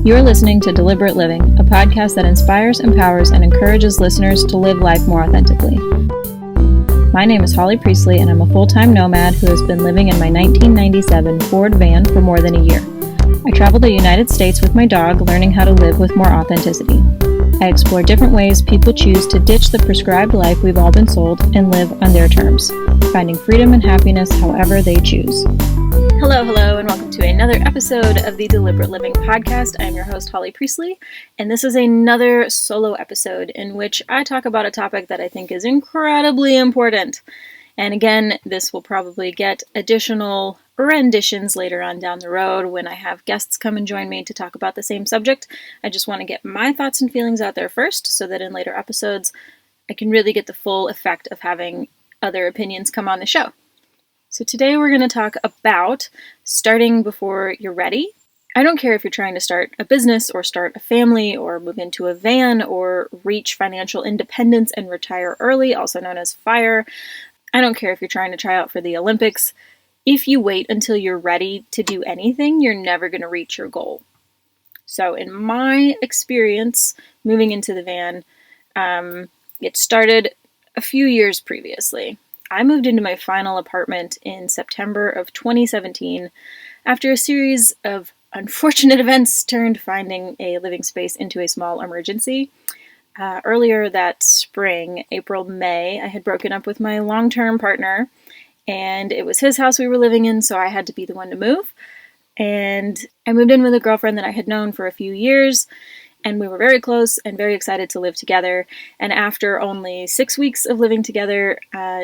You're listening to Deliberate Living, a podcast that inspires, empowers, and encourages listeners to live life more authentically. My name is Holly Priestley, and I'm a full-time nomad who has been living in my 1997 Ford van for more than a year. I travel the United States with my dog, learning how to live with more authenticity. I explore different ways people choose to ditch the prescribed life we've all been sold and live on their terms, finding freedom and happiness however they choose. Hello, and welcome to another episode of the Deliberate Living podcast. I'm your host, Holly Priestley, and this is another solo episode in which I talk about a topic that I think is incredibly important. And again, this will probably get additional renditions later on down the road when I have guests come and join me to talk about the same subject. I just want to get my thoughts and feelings out there first so that in later episodes I can really get the full effect of having other opinions come on the show. So today we're going to talk about starting before you're ready. I don't care if you're trying to start a business or start a family or move into a van or reach financial independence and retire early, also known as FIRE. I don't care if you're trying to try out for the Olympics. If you wait until you're ready to do anything, you're never going to reach your goal. So in my experience moving into the van, it started a few years previously. I moved into my final apartment in September of 2017 after a series of unfortunate events turned finding a living space into a small emergency. Earlier that spring, April, May, I had broken up with my long-term partner, and it was his house we were living in, so I had to be the one to move. And I moved in with a girlfriend that I had known for a few years, and we were very close and very excited to live together. And after only 6 weeks of living together,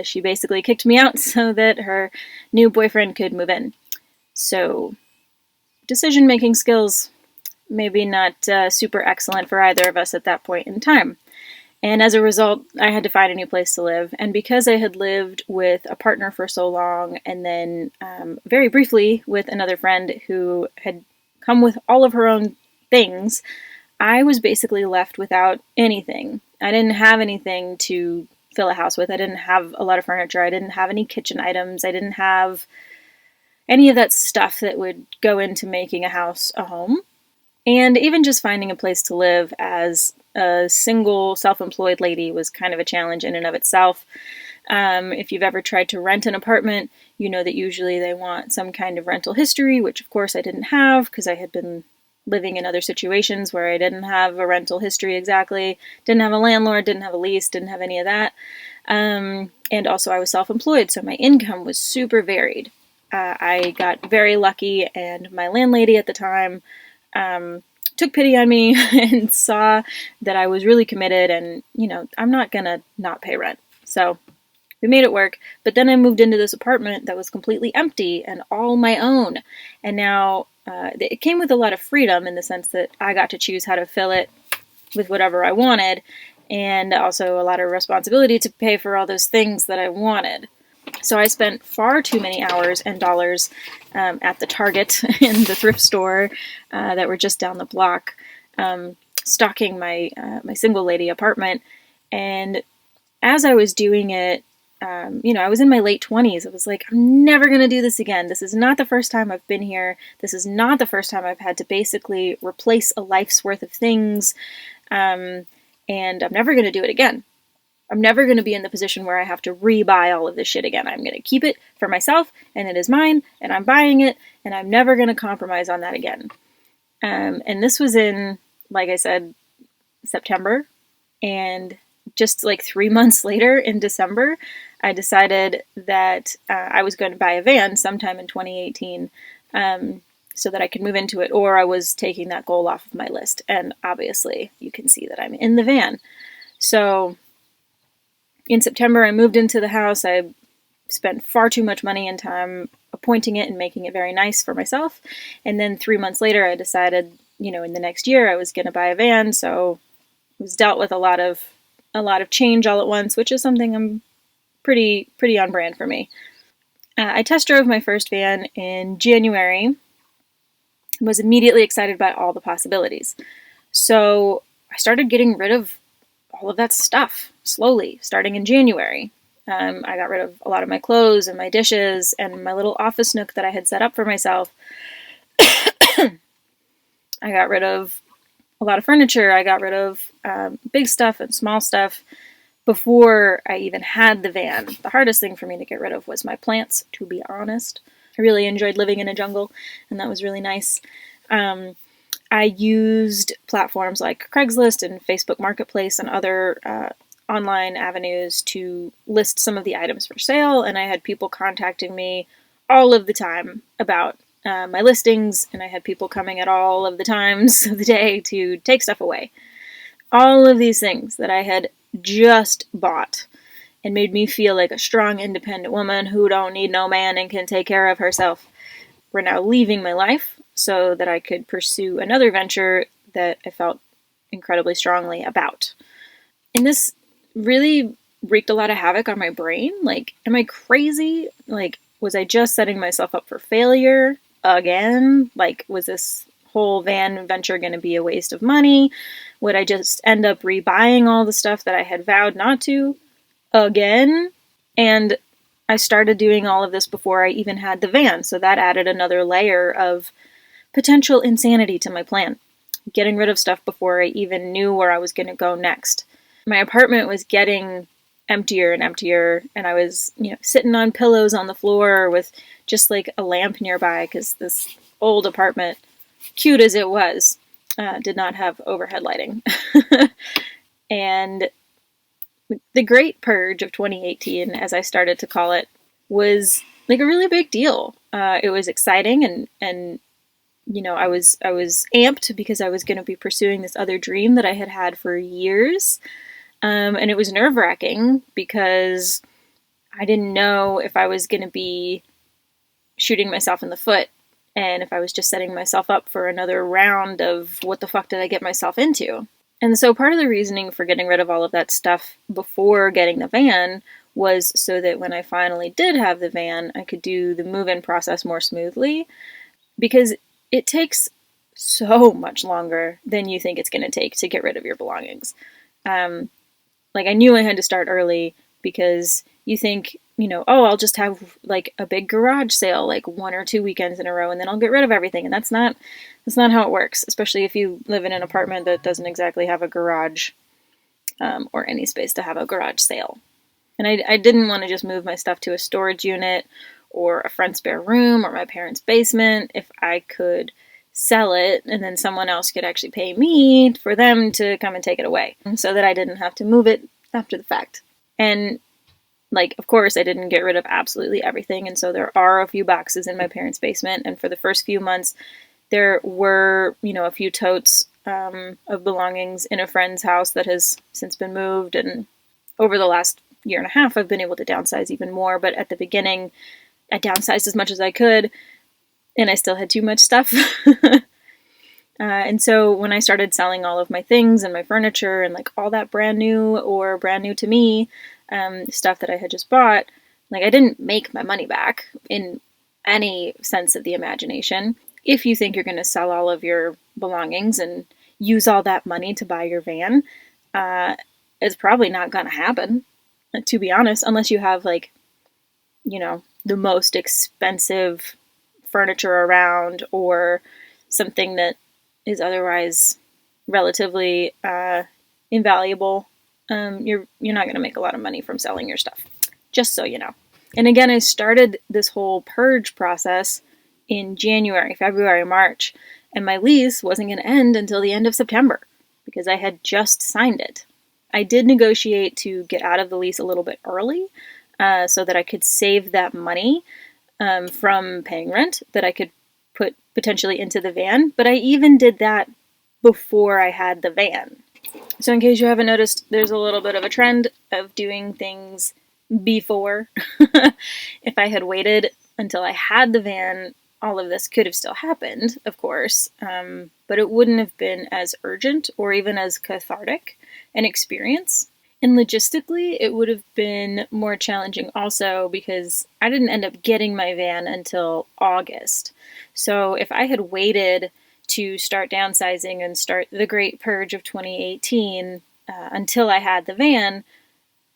she basically kicked me out so that her new boyfriend could move in. So, decision-making skills, maybe not super excellent for either of us at that point in time. And as a result, I had to find a new place to live. And because I had lived with a partner for so long, and then very briefly with another friend who had come with all of her own things, I was basically left without anything. I didn't have anything to fill a house with. I didn't have a lot of furniture. I didn't have any kitchen items. I didn't have any of that stuff that would go into making a house a home. And even just finding a place to live as a single self-employed lady was kind of a challenge in and of itself. If you've ever tried to rent an apartment, you know that usually they want some kind of rental history, which of course I didn't have because I had been living in other situations where I didn't have a rental history exactly, didn't have a landlord, didn't have a lease, didn't have any of that. And also I was self-employed, so my income was super varied. I got very lucky, and my landlady at the time took pity on me and saw that I was really committed and, I'm not gonna not pay rent. So we made it work, but then I moved into this apartment that was completely empty and all my own. And now it came with a lot of freedom in the sense that I got to choose how to fill it with whatever I wanted, and also a lot of responsibility to pay for all those things that I wanted. So I spent far too many hours and dollars at the Target and the thrift store that were just down the block, stocking my single lady apartment. And as I was doing it, I was in my late 20s. I was like, I'm never going to do this again. This is not the first time I've been here. This is not the first time I've had to basically replace a life's worth of things. And I'm never going to do it again. I'm never going to be in the position where I have to re-buy all of this shit again. I'm going to keep it for myself, and it is mine, and I'm buying it, and I'm never going to compromise on that again. And this was in, like I said, September, and just like 3 months later in December, I decided that I was going to buy a van sometime in 2018 so that I could move into it, or I was taking that goal off of my list. And obviously, you can see that I'm in the van. So in September, I moved into the house. I spent far too much money and time appointing it and making it very nice for myself. And then 3 months later, I decided, in the next year, I was going to buy a van. So I was dealt with a lot of change all at once, which is something I'm pretty on brand for me. I test drove my first van in January and was immediately excited about all the possibilities. So I started getting rid of all of that stuff slowly, starting in January. I got rid of a lot of my clothes and my dishes and my little office nook that I had set up for myself. I got rid of a lot of furniture. I got rid of big stuff and small stuff before I even had the van. The hardest thing for me to get rid of was my plants, to be honest. I really enjoyed living in a jungle, and that was really nice. I used platforms like Craigslist and Facebook Marketplace and other online avenues to list some of the items for sale, and I had people contacting me all of the time about my listings, and I had people coming at all of the times of the day to take stuff away. All of these things that I had just bought and made me feel like a strong, independent woman who don't need no man and can take care of herself were now leaving my life so that I could pursue another venture that I felt incredibly strongly about. And this really wreaked a lot of havoc on my brain. Like, am I crazy? Like, was I just setting myself up for failure again? Like, was this whole van venture going to be a waste of money? Would I just end up rebuying all the stuff that I had vowed not to again? And I started doing all of this before I even had the van, so that added another layer of potential insanity to my plan. Getting rid of stuff before I even knew where I was going to go next. My apartment was getting emptier and emptier, and I was, sitting on pillows on the floor with just like a lamp nearby because this old apartment, cute as it was, did not have overhead lighting. And the Great Purge of 2018, as I started to call it, was like a really big deal. It was exciting, and I was amped because I was going to be pursuing this other dream that I had had for years. And it was nerve-wracking because I didn't know if I was going to be shooting myself in the foot and if I was just setting myself up for another round of what the fuck did I get myself into. And so part of the reasoning for getting rid of all of that stuff before getting the van was so that when I finally did have the van, I could do the move-in process more smoothly, because it takes so much longer than you think it's going to take to get rid of your belongings. I knew I had to start early because you think, I'll just have like a big garage sale, like 1 or 2 weekends in a row, and then I'll get rid of everything. And that's not how it works, especially if you live in an apartment that doesn't exactly have a garage, or any space to have a garage sale. And I didn't want to just move my stuff to a storage unit or a front spare room or my parents' basement if I could sell it and then someone else could actually pay me for them to come and take it away so that I didn't have to move it after the fact. And of course I didn't get rid of absolutely everything, and so there are a few boxes in my parents' basement, and for the first few months there were, a few totes of belongings in a friend's house that has since been moved, and over the last year and a half I've been able to downsize even more, but at the beginning I downsized as much as I could and I still had too much stuff. And so when I started selling all of my things and my furniture and all that brand new to me stuff that I had just bought, I didn't make my money back in any sense of the imagination. If you think you're going to sell all of your belongings and use all that money to buy your van, it's probably not going to happen, to be honest, unless you have the most expensive furniture around or something that is otherwise relatively invaluable. You're not going to make a lot of money from selling your stuff, just so you know. And again, I started this whole purge process in January, February, March, and my lease wasn't going to end until the end of September because I had just signed it. I did negotiate to get out of the lease a little bit early so that I could save that money from paying rent that I could put potentially into the van, but I even did that before I had the van. So in case you haven't noticed, there's a little bit of a trend of doing things before. If I had waited until I had the van, all of this could have still happened, of course, but it wouldn't have been as urgent or even as cathartic an experience. And logistically, it would have been more challenging also because I didn't end up getting my van until August. So if I had waited to start downsizing and start the Great Purge of 2018 until I had the van,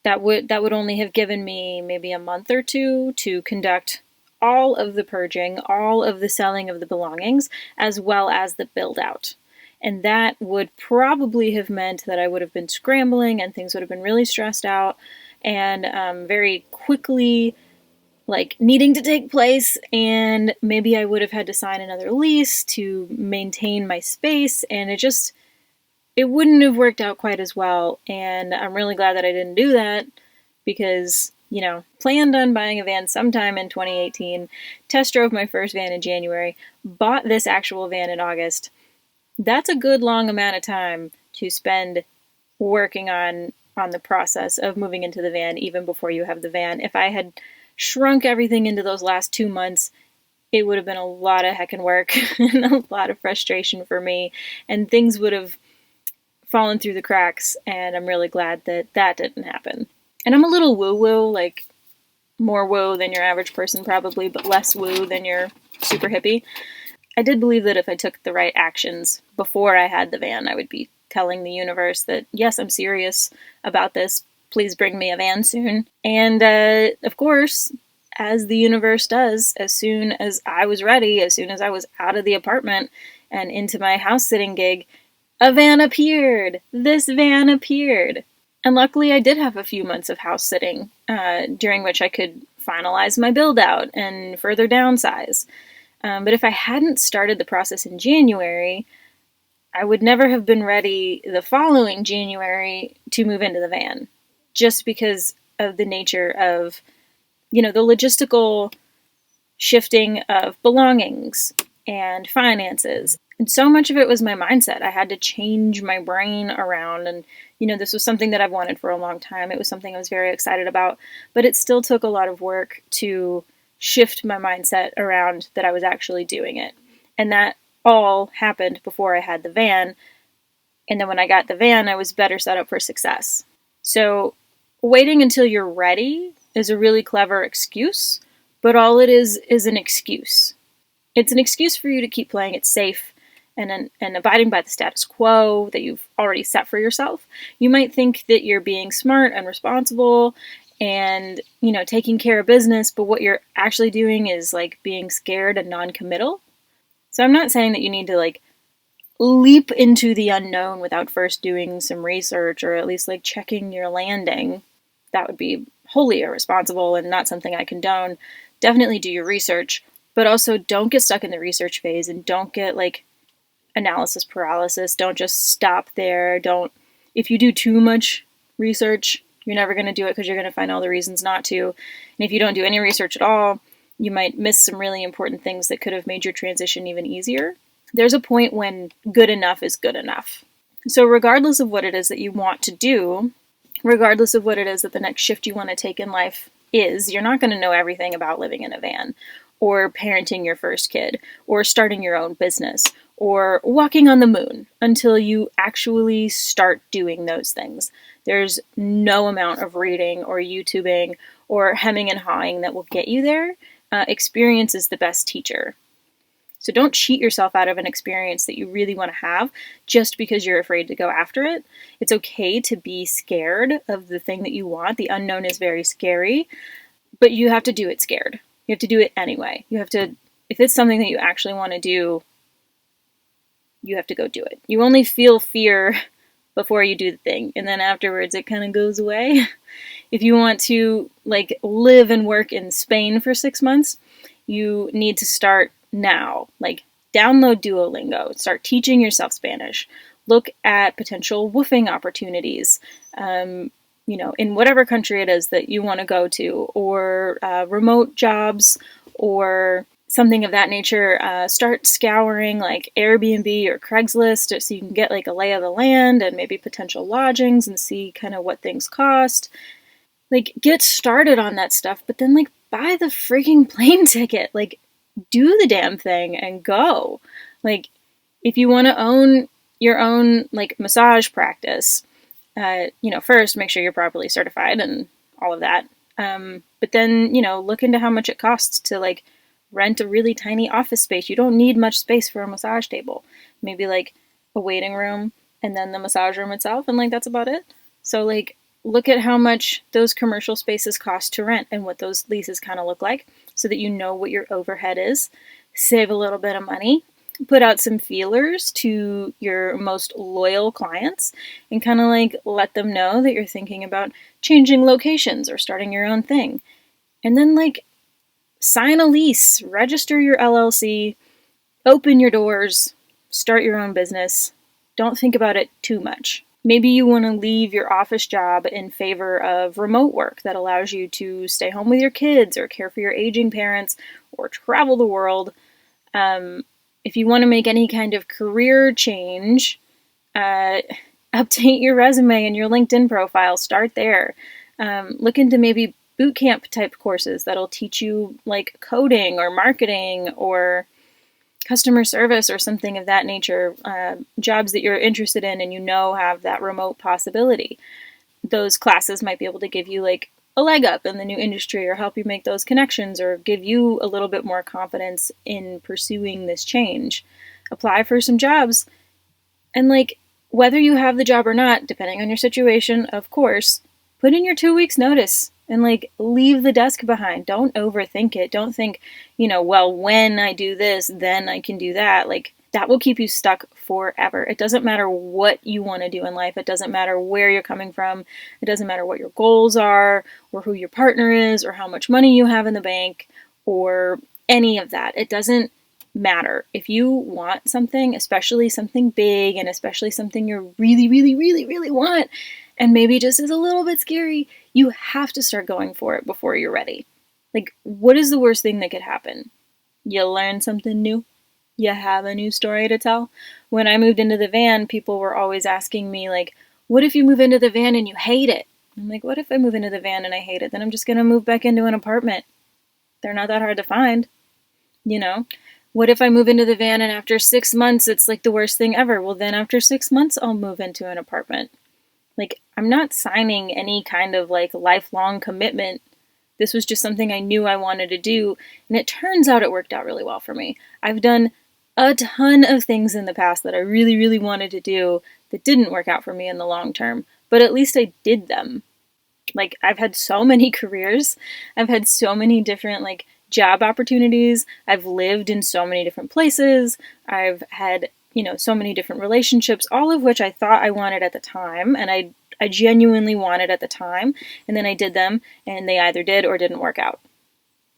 that would only have given me maybe a month or two to conduct all of the purging, all of the selling of the belongings, as well as the build out. And that would probably have meant that I would have been scrambling and things would have been really stressed out and very quickly needing to take place, and maybe I would have had to sign another lease to maintain my space, and it wouldn't have worked out quite as well. And I'm really glad that I didn't do that because, planned on buying a van sometime in 2018, test drove my first van in January, bought this actual van in August. That's a good long amount of time to spend working on the process of moving into the van even before you have the van. If I had shrunk everything into those last 2 months, it would have been a lot of heckin' work and a lot of frustration for me, and things would have fallen through the cracks, and I'm really glad that that didn't happen. And I'm a little woo-woo, more woo than your average person probably, but less woo than your super hippie. I did believe that if I took the right actions before I had the van, I would be telling the universe that, yes, I'm serious about this. Please bring me a van soon. And of course, as the universe does, as soon as I was ready, as soon as I was out of the apartment and into my house sitting gig, a van appeared. This van appeared. And luckily I did have a few months of house sitting during which I could finalize my build out and further downsize. But if I hadn't started the process in January, I would never have been ready the following January to move into the van, just because of the nature of, the logistical shifting of belongings and finances. And so much of it was my mindset. I had to change my brain around, and, this was something that I've wanted for a long time. It was something I was very excited about, but it still took a lot of work to shift my mindset around that I was actually doing it. And that all happened before I had the van. And then when I got the van, I was better set up for success. So waiting until you're ready is a really clever excuse, but all it is an excuse. It's an excuse for you to keep playing it safe and abiding by the status quo that you've already set for yourself. You might think that you're being smart and responsible and, taking care of business, but what you're actually doing is being scared and non-committal. So I'm not saying that you need to leap into the unknown without first doing some research or at least checking your landing. That would be wholly irresponsible and not something I condone. Definitely do your research, but also don't get stuck in the research phase and don't get analysis paralysis. Don't just stop there. If you do too much research, you're never going to do it because you're going to find all the reasons not to. And if you don't do any research at all, you might miss some really important things that could have made your transition even easier. There's a point when good enough is good enough. So regardless of what it is that you want to do, regardless of what it is that the next shift you want to take in life is, you're not going to know everything about living in a van, or parenting your first kid, or starting your own business, or walking on the moon until you actually start doing those things. There's no amount of reading or YouTubing or hemming and hawing that will get you there. Experience is the best teacher. So don't cheat yourself out of an experience that you really want to have just because you're afraid to go after it. It's okay to be scared of the thing that you want. The unknown is very scary, but you have to do it scared. You have to do it anyway. If it's something that you actually want to do, you have to go do it. You only feel fear before you do the thing, and then afterwards it kind of goes away. If you want to live and work in Spain for 6 months, you need to start now. Download Duolingo, start teaching yourself Spanish, look at potential woofing opportunities, in whatever country it is that you want to go to, or remote jobs, or something of that nature. Start scouring Airbnb or Craigslist so you can get a lay of the land and maybe potential lodgings and see kind of what things cost. Get started on that stuff, but then buy the freaking plane ticket. Do the damn thing and go. If you want to own your own massage practice, first make sure you're properly certified and all of that. But then, look into how much it costs to rent a really tiny office space. You don't need much space for a massage table. Maybe a waiting room and then the massage room itself, and that's about it. So look at how much those commercial spaces cost to rent and what those leases kind of look like. so that you know what your overhead is, save a little bit of money, put out some feelers to your most loyal clients, and kind of like let them know that you're thinking about changing locations or starting your own thing. And then like sign a lease, register your LLC, open your doors, start your own business. Don't think about it too much. Maybe you want to leave your office job in favor of remote work that allows you to stay home with your kids or care for your aging parents or travel the world. If you want to make any kind of career change, update your resume and your LinkedIn profile. Start there. Look into maybe boot camp type courses that'll teach you like coding or marketing or customer service or something of that nature, jobs that you're interested in and you know have that remote possibility. Those classes might be able to give you like a leg up in the new industry or help you make those connections or give you a little bit more confidence in pursuing this change. Apply for some jobs and like whether you have the job or not, depending on your situation, of course, put in your 2 weeks notice. And like leave the desk behind. Don't overthink it. Don't think, well, when I do this, then I can do that. Like that will keep you stuck forever. It doesn't matter what you want to do in life. It doesn't matter where you're coming from. It doesn't matter what your goals are or who your partner is or how much money you have in the bank or any of that. It doesn't matter. If you want something, especially something big and especially something you really, really, really, really want, and maybe just is a little bit scary, you have to start going for it before you're ready. Like, what is the worst thing that could happen? You learn something new. You have a new story to tell. When I moved into the van, people were always asking me, like, what if you move into the van and you hate it? I'm like, what if I move into the van and I hate it? Then I'm just going to move back into an apartment. They're not that hard to find, What if I move into the van and after 6 months, it's like the worst thing ever? Well, then after 6 months, I'll move into an apartment. Like, I'm not signing any kind of like lifelong commitment. This was just something I knew I wanted to do. And it turns out it worked out really well for me. I've done a ton of things in the past that I really, really wanted to do that didn't work out for me in the long term. But at least I did them. Like, I've had so many careers. I've had so many different like job opportunities. I've lived in so many different places. I've had so many different relationships, all of which I thought I wanted at the time, and I genuinely wanted at the time, and then I did them, and they either did or didn't work out.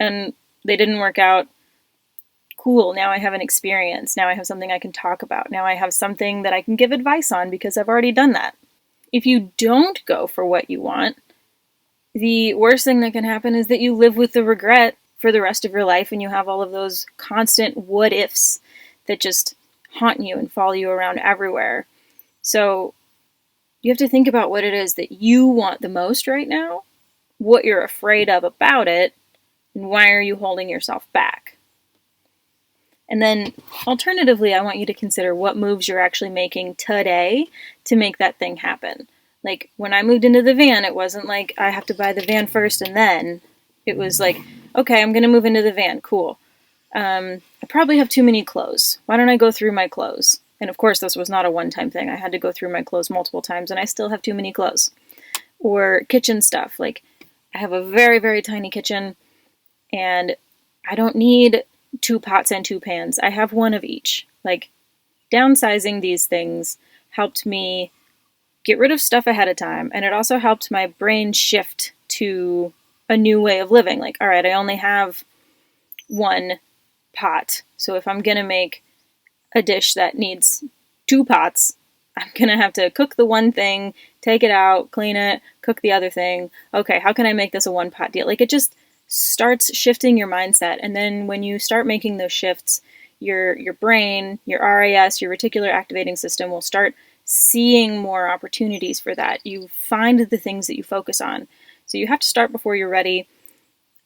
And they didn't work out. Cool, now I have an experience. Now I have something I can talk about. Now I have something that I can give advice on because I've already done that. If you don't go for what you want, the worst thing that can happen is that you live with the regret for the rest of your life, and you have all of those constant what ifs that just haunt you and follow you around everywhere. So you have to think about what it is that you want the most right now, what you're afraid of about it, and why are you holding yourself back. And then alternatively, I want you to consider what moves you're actually making today to make that thing happen. Like when I moved into the van, it wasn't like I have to buy the van first and then. It was like, okay, I'm going to move into the van. Cool. I probably have too many clothes. Why don't I go through my clothes? And of course, this was not a one-time thing. I had to go through my clothes multiple times, and I still have too many clothes. Or kitchen stuff. Like, I have a very, very tiny kitchen, and I don't need 2 pots and 2 pans. I have one of each. Like, downsizing these things helped me get rid of stuff ahead of time, and it also helped my brain shift to a new way of living. Like, all right, I only have 1 pot. So if I'm going to make a dish that needs 2 pots, I'm going to have to cook the one thing, take it out, clean it, cook the other thing. Okay, how can I make this a 1-pot deal? Like, it just starts shifting your mindset. And then when you start making those shifts, your brain, your RAS, your reticular activating system will start seeing more opportunities for that. You find the things that you focus on. So you have to start before you're ready.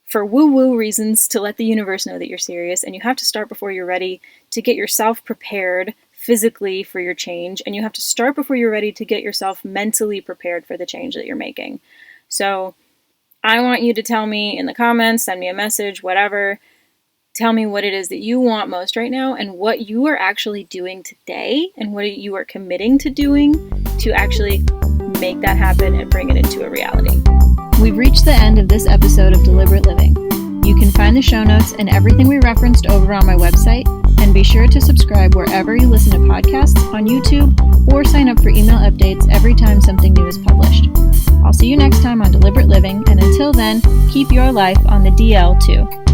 For woo-woo reasons to let the universe know that you're serious, and you have to start before you're ready to get yourself prepared physically for your change, and you have to start before you're ready to get yourself mentally prepared for the change that you're making. So I want you to tell me in the comments, send me a message, whatever, tell me what it is that you want most right now and what you are actually doing today and what you are committing to doing to actually make that happen and bring it into a reality. We've reached the end of this episode of Deliberate Living. You can find the show notes and everything we referenced over on my website, and be sure to subscribe wherever you listen to podcasts, on YouTube, or sign up for email updates every time something new is published. I'll see you next time on Deliberate Living, and until then, keep your life on the DL too.